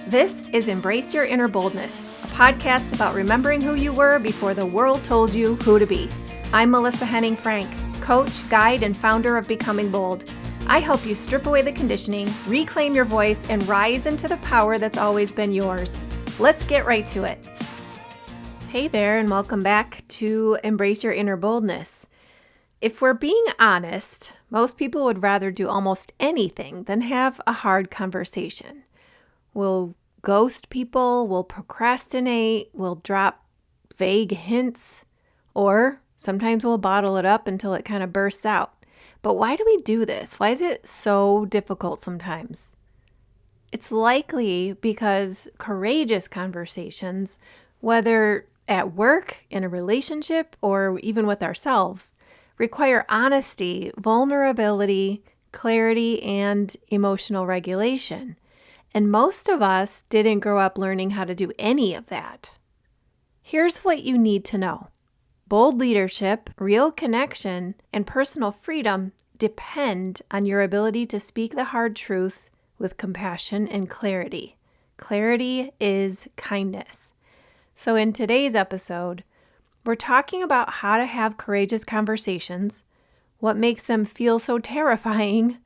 This is Embrace Your Inner Boldness, a podcast about remembering who you were before the world told you who to be. I'm Melissa Henning Frank, coach, guide, and founder of Becoming Bold. I help you strip away the conditioning, reclaim your voice, and rise into the power that's always been yours. Let's get right to it. Hey there, and welcome back to Embrace Your Inner Boldness. If we're being honest, most people would rather do almost anything than have a hard conversation. We'll ghost people, we'll procrastinate, we'll drop vague hints, or sometimes we'll bottle it up until it kind of bursts out. But why do we do this? Why is it so difficult sometimes? It's likely because courageous conversations, whether at work, in a relationship, or even with ourselves, require honesty, vulnerability, clarity, and emotional regulation. And most of us didn't grow up learning how to do any of that. Here's what you need to know. Bold leadership, real connection, and personal freedom depend on your ability to speak the hard truths with compassion and clarity. Clarity is kindness. So in today's episode, we're talking about how to have courageous conversations, what makes them feel so terrifying,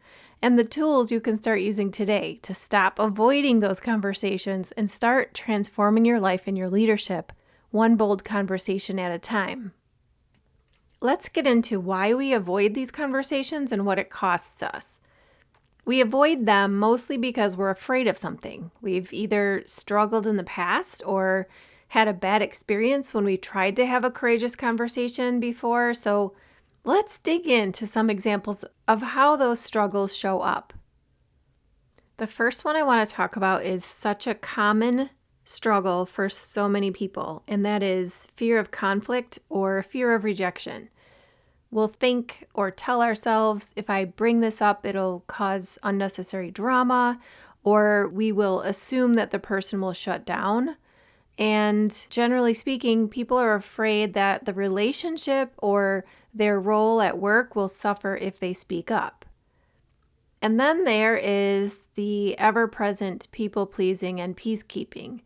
and the tools you can start using today to stop avoiding those conversations and start transforming your life and your leadership, one bold conversation at a time. Let's get into why we avoid these conversations and what it costs us. We avoid them mostly because we're afraid of something. We've either struggled in the past or had a bad experience when we tried to have a courageous conversation before, so let's dig into some examples of how those struggles show up. The first one I want to talk about is such a common struggle for so many people, and that is fear of conflict or fear of rejection. We'll think or tell ourselves, if I bring this up, it'll cause unnecessary drama, or we will assume that the person will shut down. And generally speaking, people are afraid that the relationship or their role at work will suffer if they speak up. And then there is the ever-present people-pleasing and peacekeeping.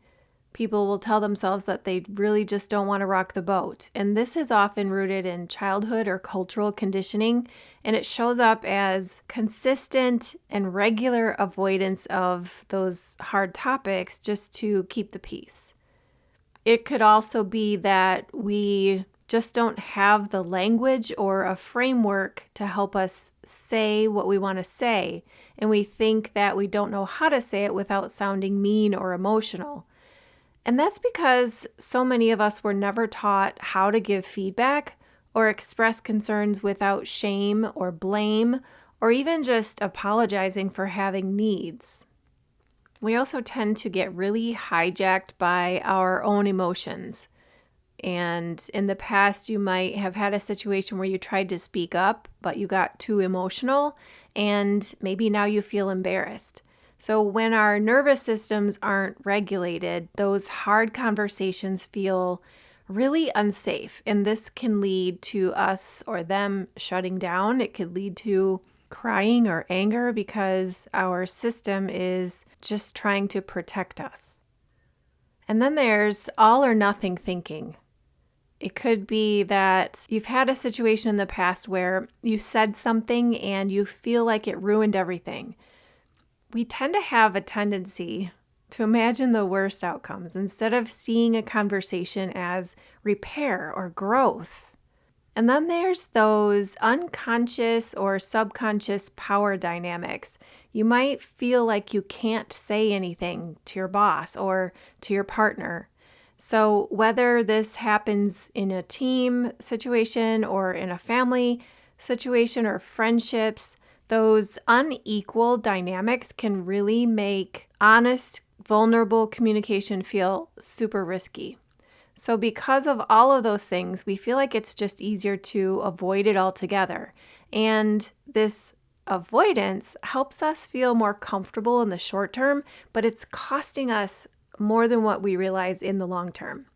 People will tell themselves that they really just don't want to rock the boat. And this is often rooted in childhood or cultural conditioning, and it shows up as consistent and regular avoidance of those hard topics just to keep the peace. It could also be that we just don't have the language or a framework to help us say what we want to say, and we think that we don't know how to say it without sounding mean or emotional. And that's because so many of us were never taught how to give feedback or express concerns without shame or blame, or even just apologizing for having needs. We also tend to get really hijacked by our own emotions. And in the past, you might have had a situation where you tried to speak up, but you got too emotional, and maybe now you feel embarrassed. So when our nervous systems aren't regulated, those hard conversations feel really unsafe. And this can lead to us or them shutting down. It could lead to crying or anger because our system is just trying to protect us. And then there's all or nothing thinking. It could be that you've had a situation in the past where you said something and you feel like it ruined everything. We tend to have a tendency to imagine the worst outcomes instead of seeing a conversation as repair or growth. And then there's those unconscious or subconscious power dynamics. You might feel like you can't say anything to your boss or to your partner. So whether this happens in a team situation or in a family situation or friendships, those unequal dynamics can really make honest, vulnerable communication feel super risky. So because of all of those things, we feel like it's just easier to avoid it altogether. And this avoidance helps us feel more comfortable in the short term, but it's costing us more than what we realize in the long term.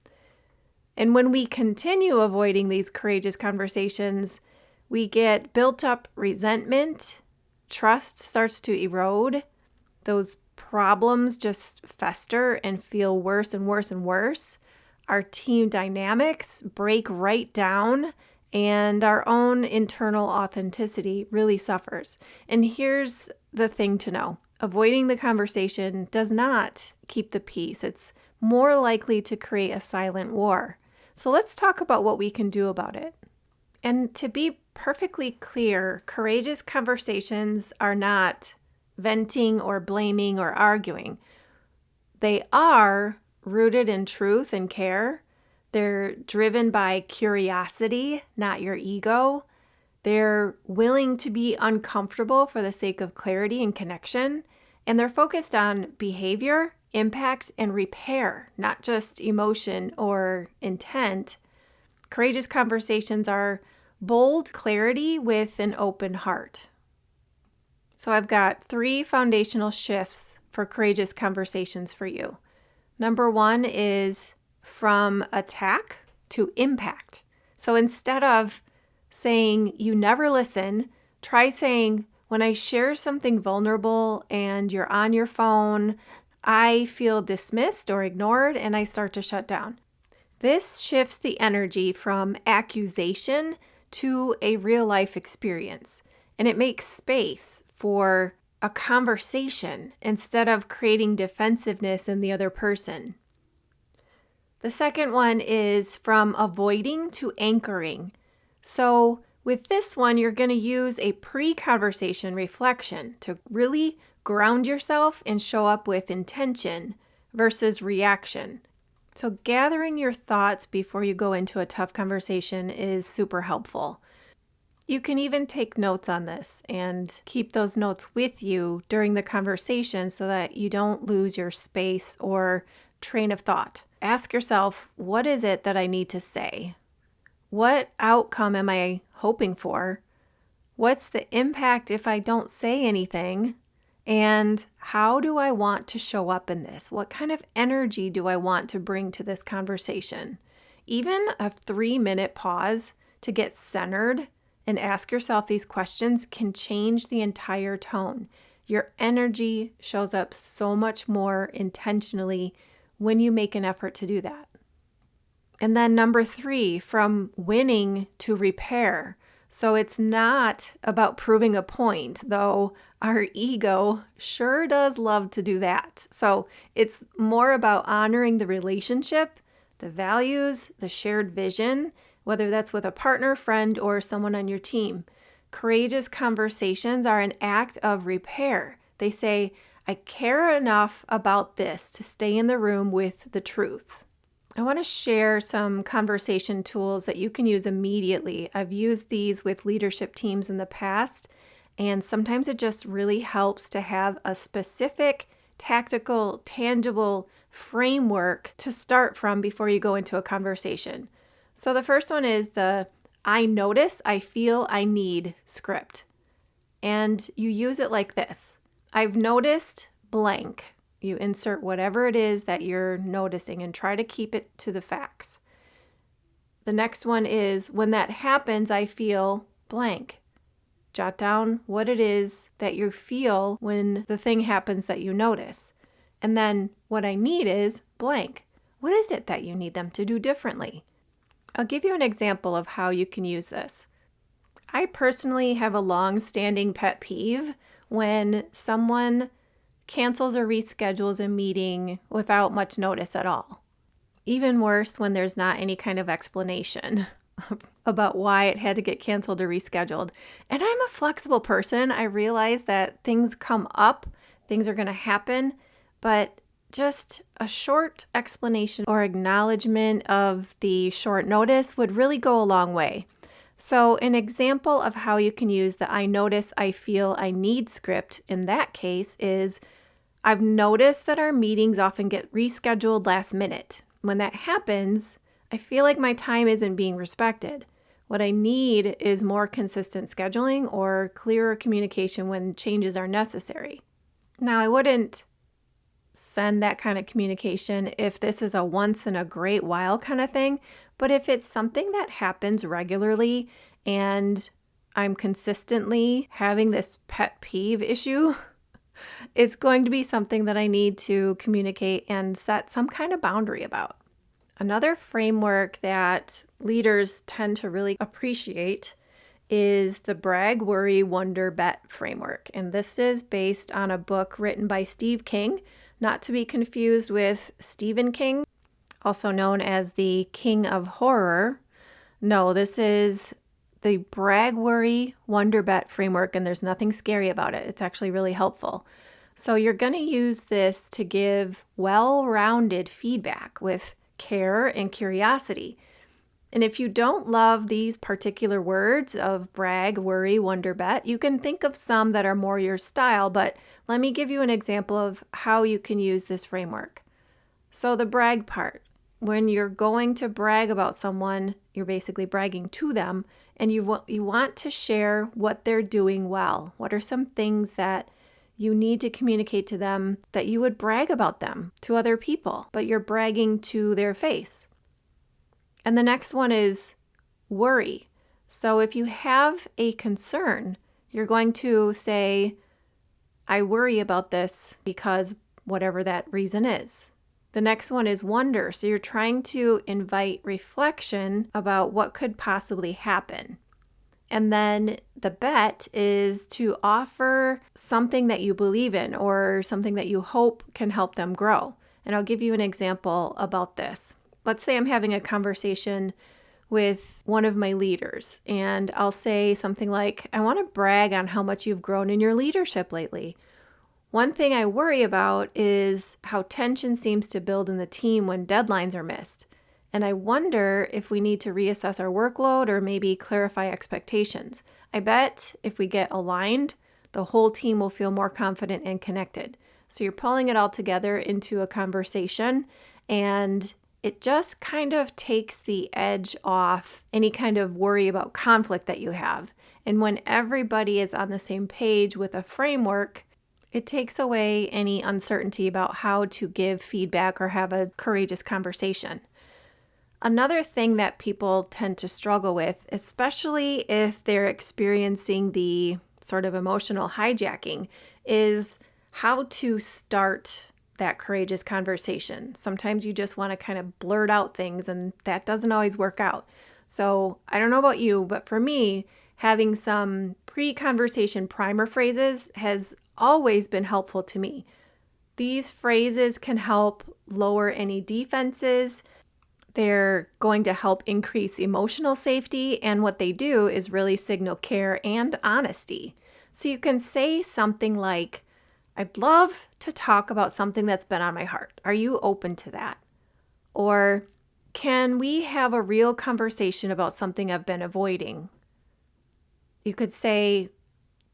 And when we continue avoiding these courageous conversations, we get built up resentment, trust starts to erode, those problems just fester and feel worse and worse and worse, our team dynamics break right down, and our own internal authenticity really suffers. And here's the thing to know. Avoiding the conversation does not keep the peace. It's more likely to create a silent war. So let's talk about what we can do about it. And to be perfectly clear, courageous conversations are not venting or blaming or arguing. They are rooted in truth and care. They're driven by curiosity, not your ego. They're willing to be uncomfortable for the sake of clarity and connection. And they're focused on behavior, impact, and repair, not just emotion or intent. Courageous conversations are bold clarity with an open heart. So I've got 3 foundational shifts for courageous conversations for you. Number 1 is from attack to impact. So instead of saying you never listen, try saying, when I share something vulnerable and you're on your phone, I feel dismissed or ignored and I start to shut down. This shifts the energy from accusation to a real life experience, and it makes space for a conversation instead of creating defensiveness in the other person. The second one is from avoiding to anchoring. So with this one, you're going to use a pre-conversation reflection to really ground yourself and show up with intention versus reaction. So gathering your thoughts before you go into a tough conversation is super helpful. You can even take notes on this and keep those notes with you during the conversation so that you don't lose your space or train of thought. Ask yourself, what is it that I need to say? What outcome am I hoping for? What's the impact if I don't say anything? And how do I want to show up in this? What kind of energy do I want to bring to this conversation? Even a 3-minute pause to get centered and ask yourself these questions can change the entire tone. Your energy shows up so much more intentionally when you make an effort to do that. And then number 3, from winning to repair. So it's not about proving a point, though our ego sure does love to do that. So it's more about honoring the relationship, the values, the shared vision, whether that's with a partner, friend, or someone on your team. Courageous conversations are an act of repair. They say, I care enough about this to stay in the room with the truth. I want to share some conversation tools that you can use immediately. I've used these with leadership teams in the past, and sometimes it just really helps to have a specific, tactical, tangible framework to start from before you go into a conversation. So the first one is the I notice, I feel, I need script. And you use it like this. I've noticed blank. You insert whatever it is that you're noticing and try to keep it to the facts. The next one is when that happens, I feel blank. Jot down what it is that you feel when the thing happens that you notice. And then what I need is blank. What is it that you need them to do differently? I'll give you an example of how you can use this. I personally have a long-standing pet peeve when someone cancels or reschedules a meeting without much notice at all. Even worse when there's not any kind of explanation about why it had to get canceled or rescheduled. And I'm a flexible person. I realize that things come up, things are going to happen, but just a short explanation or acknowledgement of the short notice would really go a long way. So an example of how you can use the I notice, I feel, I need script in that case is I've noticed that our meetings often get rescheduled last minute. When that happens, I feel like my time isn't being respected. What I need is more consistent scheduling or clearer communication when changes are necessary. Now, I wouldn't send that kind of communication if this is a once in a great while kind of thing, but if it's something that happens regularly and I'm consistently having this pet peeve issue, It's going to be something that I need to communicate and set some kind of boundary about. Another framework that leaders tend to really appreciate is the brag, worry, wonder, bet framework. And this is based on a book written by Steve King, not to be confused with Stephen King, also known as the King of Horror. No, this is the brag, worry, wonder, bet framework, and there's nothing scary about it. It's actually really helpful. So you're going to use this to give well-rounded feedback with care and curiosity. And if you don't love these particular words of brag, worry, wonder, bet, you can think of some that are more your style, but let me give you an example of how you can use this framework. So the brag part, when you're going to brag about someone, you're basically bragging to them, and you want to share what they're doing well. What are some things that you need to communicate to them that you would brag about them to other people, but you're bragging to their face? And the next one is worry. So if you have a concern, you're going to say, I worry about this because whatever that reason is. The next one is wonder. So you're trying to invite reflection about what could possibly happen. And then the bet is to offer something that you believe in or something that you hope can help them grow. And I'll give you an example about this. Let's say I'm having a conversation with one of my leaders, and I'll say something like, I want to brag on how much you've grown in your leadership lately. One thing I worry about is how tension seems to build in the team when deadlines are missed. And I wonder if we need to reassess our workload or maybe clarify expectations. I bet if we get aligned, the whole team will feel more confident and connected. So you're pulling it all together into a conversation, and it just kind of takes the edge off any kind of worry about conflict that you have. And when everybody is on the same page with a framework, it takes away any uncertainty about how to give feedback or have a courageous conversation. Another thing that people tend to struggle with, especially if they're experiencing the sort of emotional hijacking, is how to start that courageous conversation. Sometimes you just want to kind of blurt out things, and that doesn't always work out. So I don't know about you, but for me, having some pre-conversation primer phrases has always been helpful to me. These phrases can help lower any defenses. They're going to help increase emotional safety, and what they do is really signal care and honesty. So you can say something like, I'd love to talk about something that's been on my heart. Are you open to that? Or can we have a real conversation about something I've been avoiding? You could say,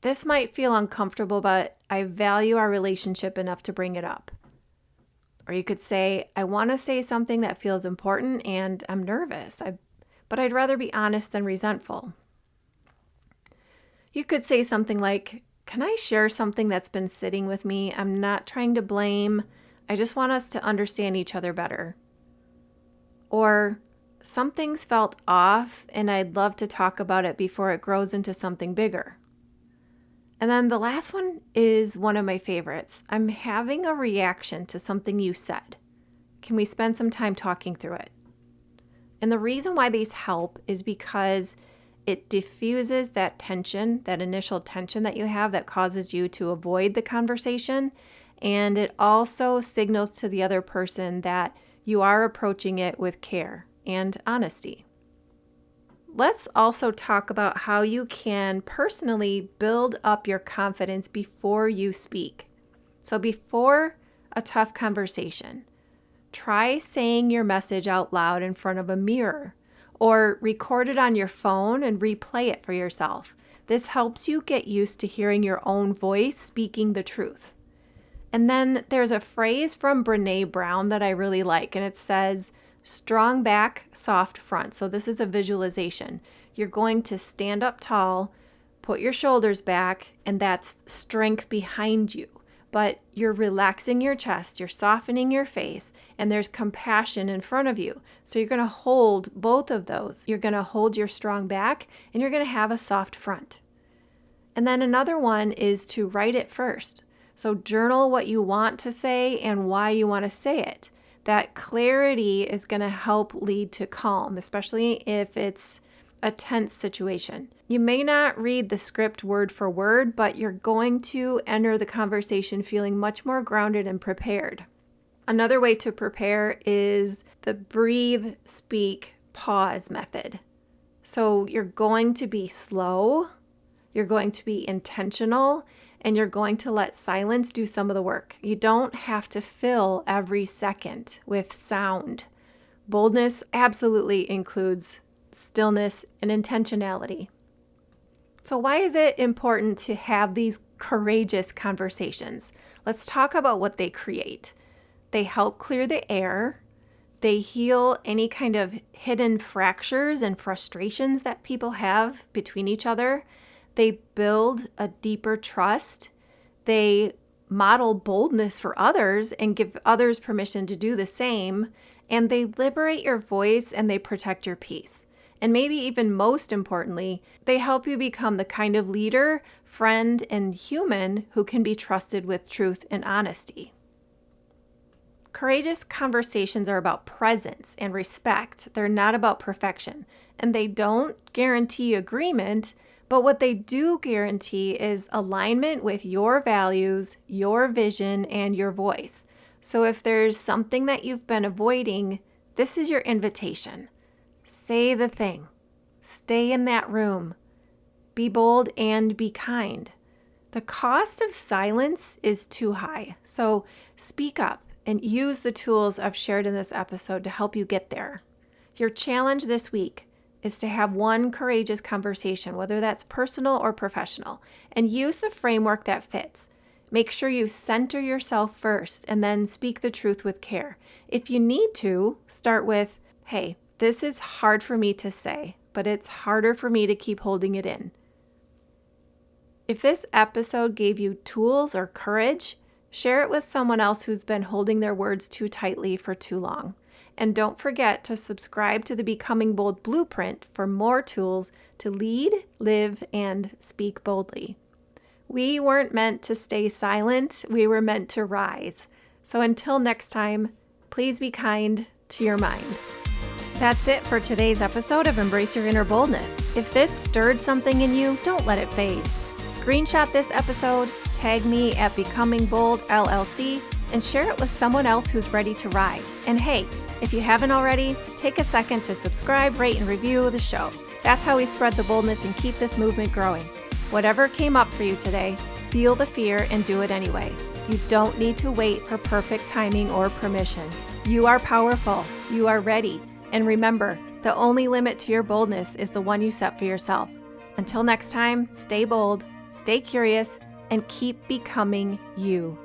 this might feel uncomfortable, but I value our relationship enough to bring it up. Or you could say, I want to say something that feels important and I'm nervous, but I'd rather be honest than resentful. You could say something like, can I share something that's been sitting with me? I'm not trying to blame. I just want us to understand each other better. Or something's felt off and I'd love to talk about it before it grows into something bigger. And then the last one is one of my favorites. I'm having a reaction to something you said. Can we spend some time talking through it? And the reason why these help is because it diffuses that tension, that initial tension that you have that causes you to avoid the conversation. And it also signals to the other person that you are approaching it with care and honesty. Let's also talk about how you can personally build up your confidence before you speak. So before a tough conversation, try saying your message out loud in front of a mirror, or record it on your phone and replay it for yourself. This helps you get used to hearing your own voice speaking the truth. And then there's a phrase from Brené Brown that I really like, and it says, strong back, soft front. So this is a visualization. You're going to stand up tall, put your shoulders back, and that's strength behind you. But you're relaxing your chest, you're softening your face, and there's compassion in front of you. So you're going to hold both of those. You're going to hold your strong back, and you're going to have a soft front. And then another one is to write it first. So journal what you want to say and why you want to say it. That clarity is going to help lead to calm, especially if it's a tense situation. You may not read the script word for word, but you're going to enter the conversation feeling much more grounded and prepared. Another way to prepare is the breathe, speak, pause method. So you're going to be slow, you're going to be intentional, and you're going to let silence do some of the work. You don't have to fill every second with sound. Boldness absolutely includes stillness and intentionality. So why is it important to have these courageous conversations? Let's talk about what they create. They help clear the air. They heal any kind of hidden fractures and frustrations that people have between each other. They build a deeper trust. They model boldness for others and give others permission to do the same. And they liberate your voice and they protect your peace. And maybe even most importantly, they help you become the kind of leader, friend, and human who can be trusted with truth and honesty. Courageous conversations are about presence and respect. They're not about perfection. And they don't guarantee agreement, but what they do guarantee is alignment with your values, your vision, and your voice. So if there's something that you've been avoiding, this is your invitation. Say the thing. Stay in that room. Be bold and be kind. The cost of silence is too high. So speak up and use the tools I've shared in this episode to help you get there. Your challenge this week is to have one courageous conversation, whether that's personal or professional, and use the framework that fits. Make sure you center yourself first and then speak the truth with care. If you need to, start with, hey, this is hard for me to say, but it's harder for me to keep holding it in. If this episode gave you tools or courage, share it with someone else who's been holding their words too tightly for too long. And don't forget to subscribe to the Becoming Bold Blueprint for more tools to lead, live, and speak boldly. We weren't meant to stay silent. We were meant to rise. So until next time, please be kind to your mind. That's it for today's episode of Embrace Your Inner Boldness. If this stirred something in you, don't let it fade. Screenshot this episode, tag me at Becoming Bold LLC, and share it with someone else who's ready to rise. And hey, if you haven't already, take a second to subscribe, rate, and review the show. That's how we spread the boldness and keep this movement growing. Whatever came up for you today, feel the fear and do it anyway. You don't need to wait for perfect timing or permission. You are powerful. You are ready. And remember, the only limit to your boldness is the one you set for yourself. Until next time, stay bold, stay curious, and keep becoming you.